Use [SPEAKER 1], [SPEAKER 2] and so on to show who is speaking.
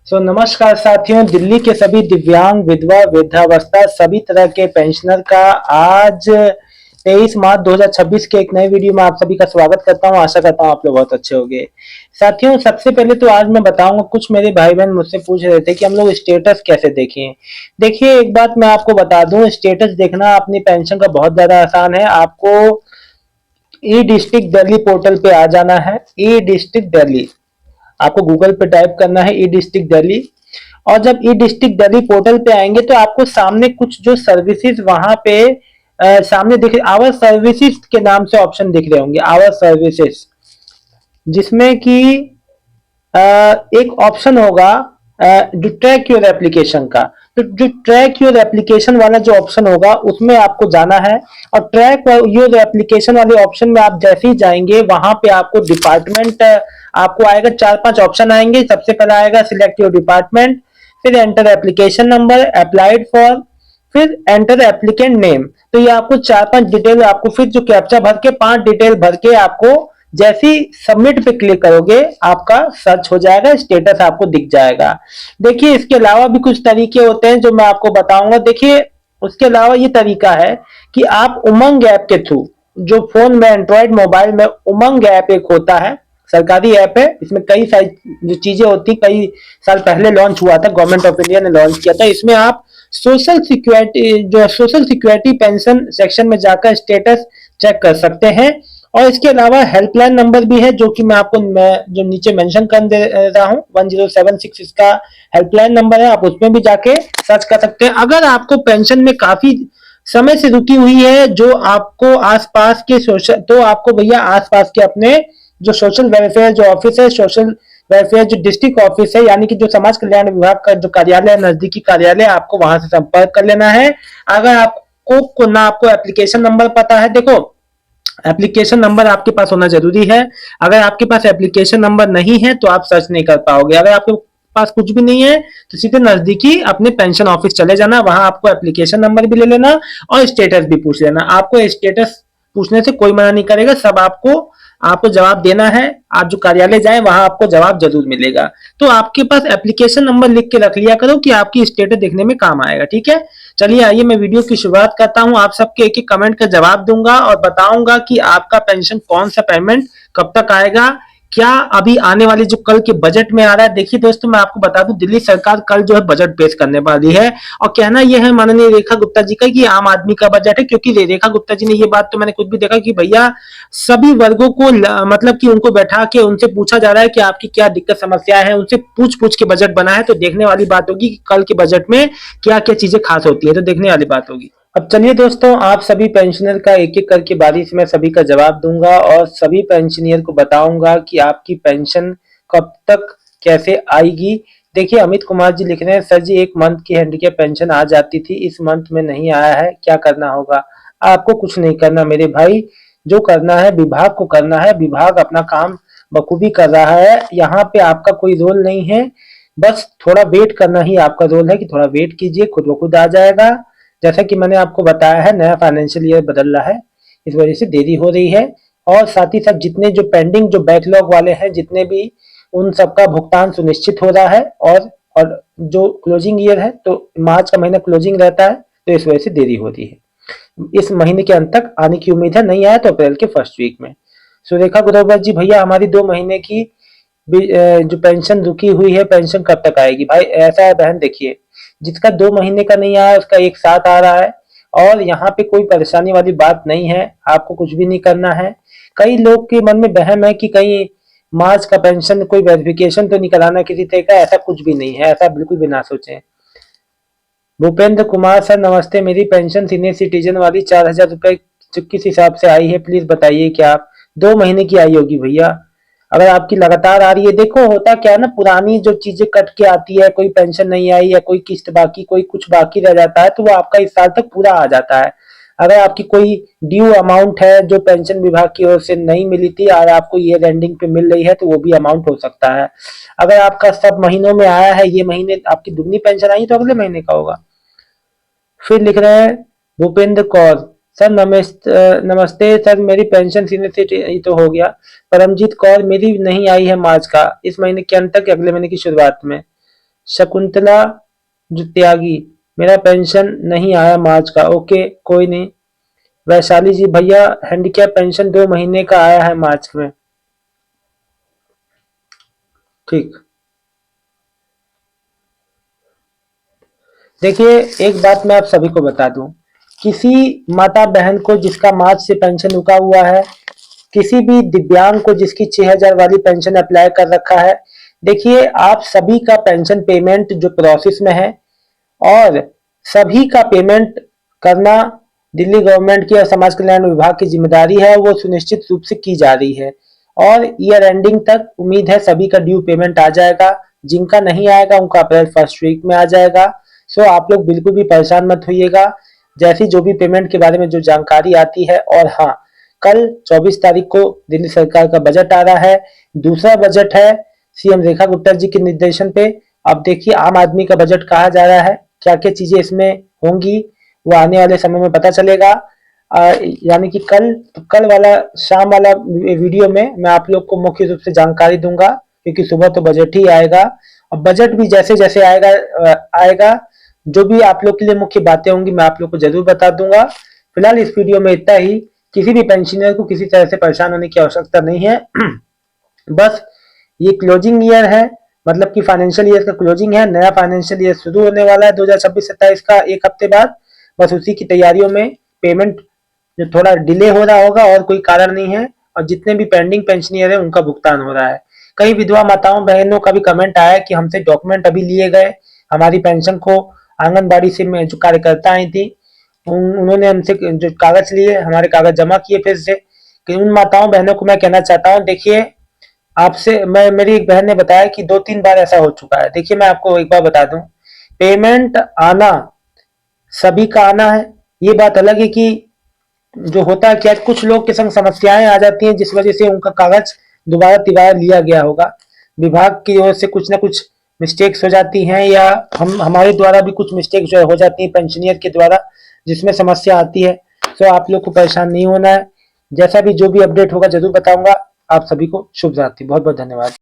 [SPEAKER 1] नमस्कार साथियों, दिल्ली के सभी दिव्यांग, विधवा, वृद्धावस्था सभी तरह के पेंशनर का आज 23 मार्च 2026 के एक नए वीडियो में आप सभी का स्वागत करता हूं। आशा करता हूं आप लोग बहुत अच्छे होंगे। साथियों, सबसे पहले तो आज मैं बताऊंगा, कुछ मेरे भाई बहन मुझसे पूछ रहे थे कि हम लोग स्टेटस कैसे देखें। देखिए, एक बात मैं आपको बता दूं, स्टेटस देखना अपनी पेंशन का बहुत ज्यादा आसान है। आपको ई डिस्ट्रिक्ट दिल्ली पोर्टल पे आ जाना है। ई डिस्ट्रिक्ट दिल्ली आपको गूगल पे टाइप करना है, ई डिस्ट्रिक्ट दिल्ली। और जब ई डिस्ट्रिक्ट दिल्ली पोर्टल पे आएंगे तो आपको सामने कुछ जो सर्विसेज वहां पे सामने दिख रहे, आवर सर्विसेज के नाम से ऑप्शन दिख रहे होंगे, आवर सर्विसेज, जिसमें कि एक ऑप्शन होगा जो ट्रैक योर एप्लीकेशन का। तो जो ट्रैक योर एप्लीकेशन वाला जो ऑप्शन होगा उसमें आपको जाना है। और ट्रैक योर एप्लीकेशन वाले ऑप्शन में आप जैसे ही जाएंगे वहां पे आपको डिपार्टमेंट आपको आएगा, चार पांच ऑप्शन आएंगे। सबसे पहला आएगा सिलेक्ट योर डिपार्टमेंट, फिर enter application number, applied for, फिर एंटर एप्लीकेंट नेम। तो ये आपको चार पांच डिटेल, आपको फिर जो कैप्चा भर के पांच डिटेल भर के आपको जैसे ही सबमिट पे क्लिक करोगे आपका सर्च हो जाएगा, स्टेटस आपको दिख जाएगा। देखिए, इसके अलावा भी कुछ तरीके होते हैं जो मैं आपको बताऊंगा। देखिए, उसके अलावा ये तरीका है कि आप उमंग ऐप के थ्रू, जो फोन में एंड्रॉयड मोबाइल में उमंग ऐप एक होता है, सरकारी ऐप है। इसमें कई सारी जो चीजें होती, कई साल पहले लॉन्च हुआ था, गवर्नमेंट ऑफ इंडिया ने लॉन्च किया था। इसमें आप सोशल सिक्योरिटी पेंशन सेक्शन में जाकर स्टेटस चेक कर सकते हैं। और इसके अलावा हेल्पलाइन नंबर भी है, जो कि मैं जो नीचे मेंशन कर दे रहा हूँ, 1076 इसका हेल्पलाइन नंबर है। आप उसमें भी जाके सर्च कर सकते हैं। अगर आपको पेंशन में काफी समय से रुकी हुई है, जो आपको आसपास के सोशल, तो आपको भैया आसपास के अपने जो सोशल वेलफेयर जो ऑफिस है, सोशल वेलफेयर जो डिस्ट्रिक्ट ऑफिस है, यानी कि जो समाज कल्याण विभाग का जो कार्यालय है, नजदीकी कार्यालय, आपको वहां से संपर्क कर लेना है। अगर आपको ना आपको एप्लीकेशन नंबर पता है, देखो एप्लीकेशन नंबर आपके पास होना जरूरी है। अगर आपके पास एप्लीकेशन नंबर नहीं है तो आप सर्च नहीं कर पाओगे। अगर आपके पास कुछ भी नहीं है तो सीधे नजदीकी अपने पेंशन ऑफिस चले जाना, वहां आपको एप्लीकेशन नंबर भी ले लेना और स्टेटस भी पूछ लेना। आपको स्टेटस पूछने से कोई मना नहीं करेगा, सब आपको आपको जवाब देना है। आप जो कार्यालय जाए वहां आपको जवाब जरूर मिलेगा। तो आपके पास एप्लीकेशन नंबर लिख के रख लिया करो कि आपकी स्टेटस देखने में काम आएगा। ठीक है, चलिए आइए मैं वीडियो की शुरुआत करता हूं। आप सबके एक एक कमेंट का जवाब दूंगा और बताऊंगा कि आपका पेंशन कौन सा पेमेंट कब तक आएगा, क्या अभी आने वाले जो कल के बजट में आ रहा है। देखिए दोस्तों, मैं आपको बता दूं, दिल्ली सरकार कल जो है बजट पेश करने वाली है। और कहना यह है माननीय रेखा गुप्ता जी का कि आम आदमी का बजट है, क्योंकि रेखा गुप्ता जी ने ये बात तो मैंने खुद भी देखा कि भैया सभी वर्गों को मतलब कि उनको बैठा के उनसे पूछा जा रहा है कि आपकी क्या दिक्कत समस्याएं हैं, उनसे पूछ पूछ के बजट बना है। तो देखने वाली बात होगी कि कल के बजट में क्या क्या चीजें खास होती है, तो देखने वाली बात होगी। अब चलिए दोस्तों, आप सभी पेंशनर का एक एक करके बारी से मैं सभी का जवाब दूंगा और सभी पेंशनियर को बताऊंगा कि आपकी पेंशन कब तक कैसे आएगी। देखिए, अमित कुमार जी लिख रहे हैं, सर जी एक मंथ की हैंडीकैप पेंशन आ जाती थी, इस मंथ में नहीं आया है, क्या करना होगा। आपको कुछ नहीं करना मेरे भाई, जो करना है विभाग को करना है। विभाग अपना काम बखूबी कर रहा है, यहाँ पे आपका कोई रोल नहीं है। बस थोड़ा वेट करना ही आपका रोल है कि थोड़ा वेट कीजिए, खुद ब खुद आ जाएगा। जैसा कि मैंने आपको बताया है, नया फाइनेंशियल ईयर बदल रहा है, इस वजह से देरी हो रही है। और साथ ही साथ जितने जो पेंडिंग जो बैकलॉग वाले हैं, जितने भी, उन सबका भुगतान सुनिश्चित हो रहा है। और जो क्लोजिंग ईयर है, तो मार्च का महीना क्लोजिंग रहता है, तो इस वजह से देरी हो रही है। इस महीने के अंत तक आने की उम्मीद है, नहीं आया तो अप्रैल के फर्स्ट वीक में। सुरेखा ग्रोवर जी, भैया हमारी 2 महीने की जो पेंशन रुकी हुई है, पेंशन कब तक आएगी। भाई ऐसा है बहन, देखिए जिसका 2 महीने का नहीं आया उसका एक साथ आ रहा है। और यहाँ पे कोई परेशानी वाली बात नहीं है, आपको कुछ भी नहीं करना है। कई लोग के मन में वहम है कि कहीं मार्च का पेंशन कोई वेरिफिकेशन तो नहीं कराना किसी तरह का, ऐसा कुछ भी नहीं है, ऐसा बिल्कुल भी ना सोचें। भूपेंद्र कुमार सर नमस्ते, मेरी पेंशन सीनियर सिटीजन वाली 4,000 रुपए किस हिसाब से आई है, प्लीज बताइए। क्या आप 2 महीने की आई होगी भैया, अगर आपकी लगातार आ रही है। देखो होता क्या है ना, पुरानी जो चीजें कट के आती है, कोई पेंशन नहीं आई या कोई किस्त बाकी, कोई कुछ बाकी रह जाता है, तो वो आपका इस साल तक पूरा आ जाता है। अगर आपकी कोई ड्यू अमाउंट है जो पेंशन विभाग की ओर से नहीं मिली थी और आपको ईयर एंडिंग पे मिल रही है, तो वो भी अमाउंट हो सकता है। अगर आपका सब महीनों में आया है, ये महीने आपकी दुगनी पेंशन आई तो अगले महीने का होगा। फिर लिख रहे हैं भूपेंद्र कौर सर नमस्ते सर, मेरी पेंशन सीनियर सिटीजन तो हो गया। परमजीत कौर, मेरी नहीं आई है मार्च का, इस महीने के अंत तक अगले महीने की शुरुआत में। शकुंतला जो त्यागी, मेरा पेंशन नहीं आया मार्च का। ओके कोई नहीं। वैशाली जी, भैया हैंडीकैप पेंशन 2 महीने का आया है मार्च में। ठीक। देखिए एक बात मैं आप सभी को बता दूं, किसी माता बहन को जिसका मार्च से पेंशन रुका हुआ है, किसी भी दिव्यांग को जिसकी 6,000 वाली पेंशन अप्लाई कर रखा है, देखिए आप सभी का पेंशन पेमेंट जो प्रोसेस में है, और सभी का पेमेंट करना दिल्ली गवर्नमेंट की और समाज कल्याण विभाग की जिम्मेदारी है, वो सुनिश्चित रूप से की जा रही है। और ईयर एंडिंग तक उम्मीद है सभी का ड्यू पेमेंट आ जाएगा। जिनका नहीं आएगा उनका अप्रैल फर्स्ट वीक में आ जाएगा। सो आप लोग बिल्कुल भी परेशान मत होइएगा। जैसी जो भी पेमेंट के बारे में जो जानकारी आती है, और हाँ, कल 24 तारीख को दिल्ली सरकार का बजट आ रहा है। दूसरा बजट है सीएम रेखा गुप्ता जी के निर्देशन पे। अब देखिए आम आदमी का बजट कहा जा रहा है, क्या क्या चीजें इसमें होंगी वो आने वाले समय में पता चलेगा। यानी कि कल वाला शाम वाला वीडियो में मैं आप लोग को मुख्य रूप से जानकारी दूंगा, क्योंकि सुबह तो बजट ही आएगा। और बजट भी जैसे जैसे आएगा जो भी आप लोग के लिए मुख्य बातें होंगी मैं आप लोग को जरूर बता दूंगा। फिलहाल इस वीडियो में इतना ही। किसी भी पेंशनर को किसी तरह से परेशान होने की आवश्यकता नहीं है। बस ये क्लोजिंग ईयर है, मतलब कि फाइनेंशियल ईयर का क्लोजिंग है। नया फाइनेंशियल ईयर शुरू होने वाला है 2026-27 का एक हफ्ते बाद। बस उसी की तैयारियों में पेमेंट जो थोड़ा डिले हो रहा होगा, और कोई कारण नहीं है। और जितने भी पेंडिंग पेंशनियर है उनका भुगतान हो रहा है। कई विधवा माताओं बहनों का भी कमेंट आया कि हमसे डॉक्यूमेंट अभी लिए गए, हमारी पेंशन को आंगनबाड़ी से में जो कार्यकर्ता आई थी उन्होंने हमसे जो कागज लिए, हमारे कागज जमा किए फिर से। कि उन माताओं बहनों को मैं कहना चाहता हूँ, देखिए आपसे मेरी एक बहन ने बताया कि 2-3 बार ऐसा हो चुका है। देखिए मैं आपको एक बार बता दूं, पेमेंट आना सभी का आना है। ये बात अलग है कि जो होता है क्या, कुछ लोग के संग समस्याएं आ जाती हैं जिस वजह से उनका कागज दोबारा तिबारा लिया गया होगा। विभाग की ओर से कुछ ना कुछ मिस्टेक्स हो जाती हैं, या हमारे द्वारा भी कुछ मिस्टेक्स जो हो जाती हैं पेंशनियर के द्वारा, जिसमें समस्या आती है। तो आप लोग को परेशान नहीं होना है। जैसा भी जो भी अपडेट होगा जरूर बताऊंगा। आप सभी को शुभ रात्रि। बहुत बहुत धन्यवाद।